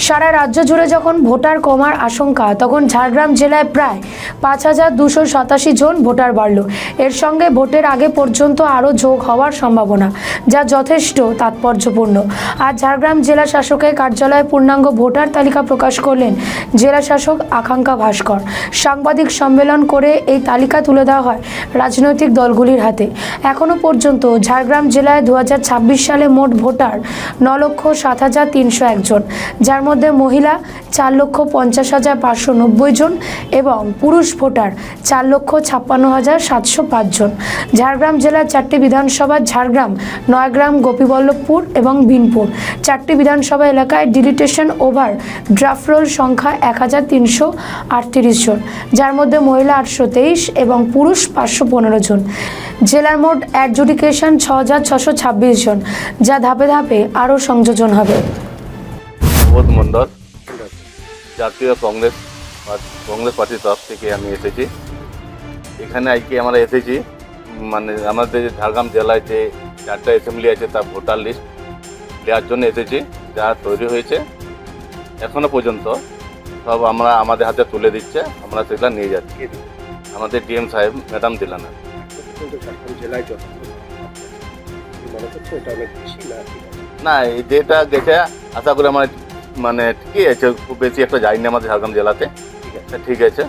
সারা রাজ্য জুড়ে যখন ভোটার কমার আশঙ্কা, তখন ঝাড়গ্রাম জেলায় প্রায় 5,287 জন ভোটার বাড়ল। এর সঙ্গে ভোটের আগে পর্যন্ত আরও যোগ হওয়ার সম্ভাবনা, যা যথেষ্ট তাৎপর্যপূর্ণ। আজ ঝাড়গ্রাম জেলা শাসকের কার্যালয়ে পূর্ণাঙ্গ ভোটার তালিকা প্রকাশ করলেন জেলা শাসক আকাঙ্ক্ষা ভাস্কর। সাংবাদিক সম্মেলন করে এই তালিকা তুলে দেওয়া হয় রাজনৈতিক দলগুলির হাতে। এখনও পর্যন্ত ঝাড়গ্রাম জেলায় 2026 সালে মোট ভোটার 9,07,301 জন, যার মধ্যে মহিলা 4,50,590 জন এবং পুরুষ ভোটার 4,56,705 জন। ঝাড়গ্রাম জেলার 4টি বিধানসভা ঝাড়গ্রাম, নয়াগ্রাম, গোপীবল্লভপুর এবং বিনপুর 4টি বিধানসভা এলাকায় ডিলিটেশন ওভার ড্রাফট রোল সংখ্যা 1,338 জন, যার মধ্যে মহিলা 823 এবং পুরুষ 515 জন। জেলার মোট অ্যাডজুডিকেশন 6,626 জন, যা ধাপে ধাপে আরও সংযোজন হবে। প্রবোধ মণ্ডল, জাতীয় কংগ্রেস পার্টির তরফ থেকে আমি এসেছি। এখানে আজকে আমরা এসেছি মানে আমাদের ঝাড়গ্রাম জেলায় যে 4টা অ্যাসেম্বলি আছে তার ভোটার লিস্ট দেওয়ার জন্য এসেছি, যা তৈরি হয়েছে এখনো পর্যন্ত সব আমরা আমাদের হাতে তুলে দিচ্ছে, আমরা সেগুলো নিয়ে যাচ্ছি। আমাদের ডিএম সাহেব ম্যাডাম দিলানা। না, যেটা গেছে আশা করি আমার মানে ঠিকই আছে, খুব বেশি একটা যায়নি আমাদের ঝাড়গ্রাম জেলাতে। ঠিক আছে।